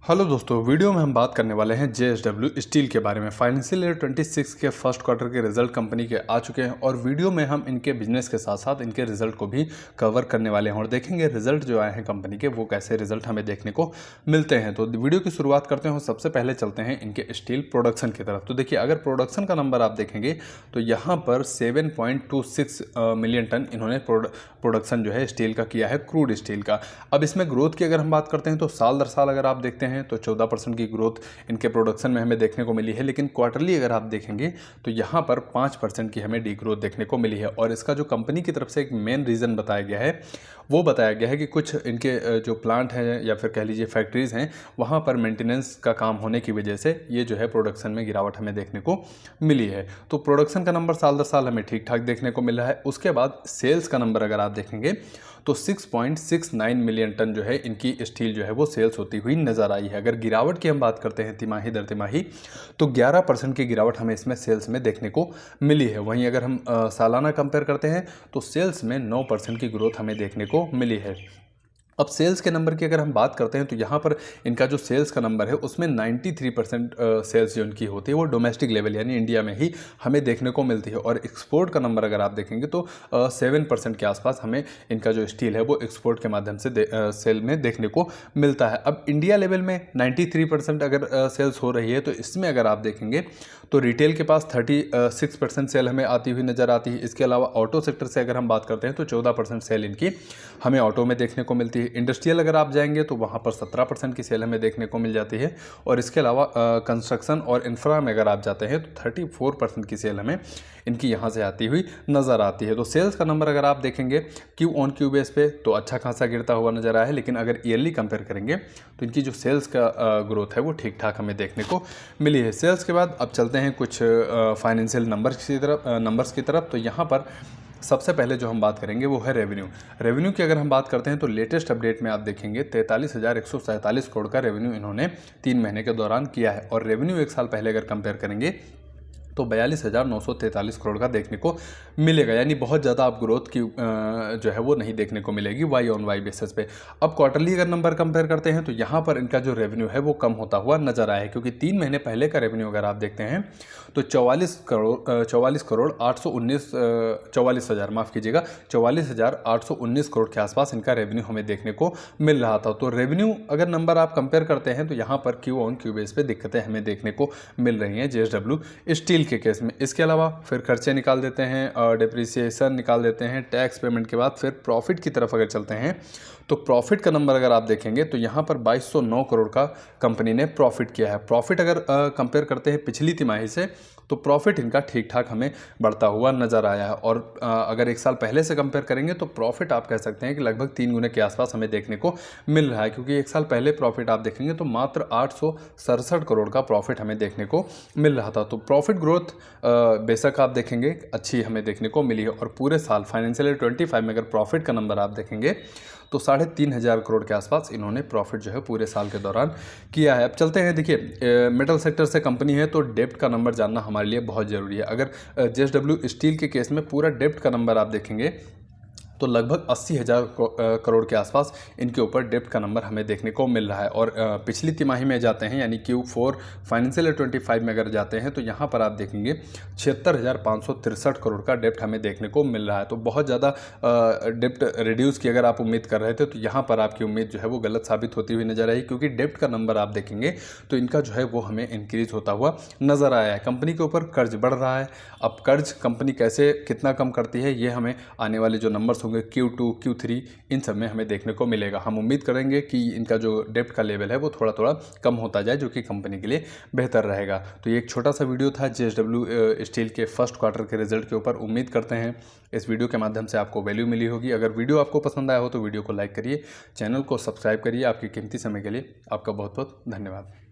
Hello दोस्तों, video में हम बात करने वाले हैं जेएसडब्ल्यू स्टील के बारे में। फाइनेंशियल ईयर 26 के फर्स्ट क्वार्टर के रिजल्ट कंपनी के आ चुके हैं और वीडियो में हम इनके बिजनेस के साथ साथ इनके रिजल्ट को भी कवर करने वाले हैं और देखेंगे रिजल्ट जो आए हैं कंपनी के वो कैसे रिजल्ट हमें देखने को मिलते हैं। तो वीडियो की शुरुआत करते हैं। सबसे पहले चलते हैं इनके स्टील प्रोडक्शन की तरफ। तो देखिए, अगर प्रोडक्शन का नंबर आप देखेंगे तो यहाँ पर 7.26 मिलियन टन इन्होंने प्रोडक्शन जो है स्टील का किया है, क्रूड स्टील का। अब इसमें ग्रोथ की अगर हम बात करते हैं तो साल दर साल अगर आप देखते हैं तो 14% की ग्रोथ इनके प्रोडक्शन में हमें देखने को मिली है। लेकिन क्वार्टरली अगर आप देखेंगे तो यहाँ पर 5% की हमें डी ग्रोथ देखने को मिली है। और इसका जो कंपनी की तरफ से एक मेन रीज़न बताया गया है वो बताया गया है कि कुछ इनके जो प्लांट हैं या फिर कह लीजिए फैक्ट्रीज़ हैं, वहाँ पर मेंटेनेंस का काम होने की वजह से ये जो है प्रोडक्शन में गिरावट हमें देखने को मिली है। तो प्रोडक्शन का नंबर साल दर साल हमें ठीक ठाक देखने को मिल रहा है। उसके बाद सेल्स का नंबर अगर आप देखेंगे तो 6.69 मिलियन टन जो है इनकी स्टील जो है वो सेल्स होती हुई नज़र आई है। अगर गिरावट की हम बात करते हैं तिमाही दर तिमाही तो 11% की गिरावट हमें इसमें सेल्स में देखने को मिली है। वहीं अगर हम सालाना कंपेयर करते हैं तो सेल्स में 9% की ग्रोथ हमें देखने को मिली है। अब सेल्स के नंबर की अगर हम बात करते हैं तो यहाँ पर इनका जो सेल्स का नंबर है उसमें 93% सेल्स जो इनकी होती है वो डोमेस्टिक लेवल यानी इंडिया में ही हमें देखने को मिलती है। और एक्सपोर्ट का नंबर अगर आप देखेंगे तो 7% के आसपास हमें इनका जो स्टील है वो एक्सपोर्ट के माध्यम से सेल में देखने को मिलता है। अब इंडिया लेवल में 93% अगर सेल्स हो रही है तो इसमें अगर आप देखेंगे तो रिटेल के पास 36% सेल हमें आती हुई नज़र आती है। इसके अलावा ऑटो सेक्टर से अगर हम बात करते हैं तो 14% सेल इनकी हमें ऑटो में देखने को मिलती है। इंडस्ट्रियल अगर आप जाएंगे तो वहाँ पर 17% की सेल हमें देखने को मिल जाती है। और इसके अलावा कंस्ट्रक्शन और इंफ्रा में अगर आप जाते हैं तो 34% की सेल हमें इनकी यहाँ से आती हुई नज़र आती है। तो सेल्स का नंबर अगर आप देखेंगे क्यू ऑन क्यू बेस पे तो अच्छा खासा गिरता हुआ नज़र आया है। लेकिन अगर ईयरली कंपेयर करेंगे तो इनकी जो सेल्स का ग्रोथ है वो ठीक ठाक हमें देखने को मिली है। सेल्स के बाद अब चलते हैं कुछ फाइनेंशियल नंबर्स की तरफ। तो यहाँ पर सबसे पहले जो हम बात करेंगे वो है रेवेन्यू की अगर हम बात करते हैं तो लेटेस्ट अपडेट में आप देखेंगे 43,147 करोड़ का रेवेन्यू इन्होंने 3 महीने के दौरान किया है। और रेवेन्यू एक साल पहले अगर कंपेयर करेंगे तो 42,943 करोड़ का देखने को मिलेगा। यानी बहुत ज़्यादा आप ग्रोथ की जो है वो नहीं देखने को मिलेगी वाई ऑन वाई बेसिस पे। अब क्वार्टरली अगर नंबर कंपेयर करते हैं तो यहाँ पर इनका जो रेवेन्यू है वो कम होता हुआ नजर आया है। क्योंकि 3 महीने पहले का रेवेन्यू अगर आप देखते हैं तो 44,819 करोड़ के आसपास इनका रेवेन्यू हमें देखने को मिल रहा था। तो रेवेन्यू अगर नंबर आप कंपेयर करते हैं तो यहाँ पर क्यू ऑन क्यू बेस पे दिक्कतें हमें देखने को मिल रही हैं जेएसडब्ल्यू स्टील के केस में। इसके अलावा फिर खर्चे निकाल देते हैं और डिप्रिसिएशन निकाल देते हैं, टैक्स पेमेंट के बाद फिर प्रॉफिट की तरफ अगर चलते हैं तो प्रॉफिट का नंबर अगर आप देखेंगे तो यहाँ पर 2209 करोड़ का कंपनी ने प्रॉफिट किया है। प्रॉफिट अगर कंपेयर करते हैं पिछली तिमाही से तो प्रॉफिट इनका ठीक ठाक हमें बढ़ता हुआ नज़र आया है। और अगर एक साल पहले से कंपेयर करेंगे तो प्रॉफिट आप कह सकते हैं कि लगभग 3 गुने के आसपास हमें देखने को मिल रहा है। क्योंकि एक साल पहले प्रॉफिट आप देखेंगे तो मात्र 867 करोड़ का प्रॉफिट हमें देखने को मिल रहा था। तो प्रॉफिट ग्रोथ बेशक आप देखेंगे अच्छी हमें देखने को मिली है। और पूरे साल फाइनेंशियल ईयर 25 में अगर प्रॉफिट का नंबर आप देखेंगे तो 3,500 करोड़ के आसपास इन्होंने प्रॉफिट जो है पूरे साल के दौरान किया है। अब चलते हैं, देखिए मेटल सेक्टर से कंपनी है तो डेप्ट का नंबर जानना हमारे लिए बहुत ज़रूरी है। अगर जेएसडब्ल्यू स्टील के केस में पूरा डेप्ट का नंबर आप देखेंगे तो लगभग 80,000 करोड़ के आसपास इनके ऊपर डेप्ट का नंबर हमें देखने को मिल रहा है। और पिछली तिमाही में जाते हैं यानी Q4 फाइनेंशियल ईयर 25 में अगर जाते हैं तो यहाँ पर आप देखेंगे 76,563 करोड़ का डेप्ट हमें देखने को मिल रहा है। तो बहुत ज़्यादा डेप्ट रिड्यूस की अगर आप उम्मीद कर रहे थे तो यहाँ पर आपकी उम्मीद जो है वो गलत साबित होती हुई नजर आई। क्योंकि डेप्ट का नंबर आप देखेंगे तो इनका जो है वो हमें इंक्रीज होता हुआ नजर आया है। कंपनी के ऊपर कर्ज बढ़ रहा है। अब कर्ज कंपनी कैसे कितना कम करती है ये हमें आने वाले जो नंबर्स होंगे Q2 Q3 इन सब में हमें देखने को मिलेगा। हम उम्मीद करेंगे कि इनका जो डेप्ट का लेवल है वो थोड़ा थोड़ा कम होता जाए जो कि कंपनी के लिए बेहतर रहेगा। तो ये एक छोटा सा वीडियो था जेएसडब्ल्यू स्टील के फर्स्ट क्वार्टर के रिजल्ट के ऊपर। उम्मीद करते हैं इस वीडियो के माध्यम से आपको वैल्यू मिली होगी। अगर वीडियो आपको पसंद आया हो तो वीडियो को लाइक करिए, चैनल को सब्सक्राइब करिए। आपके कीमती समय के लिए आपका बहुत बहुत धन्यवाद।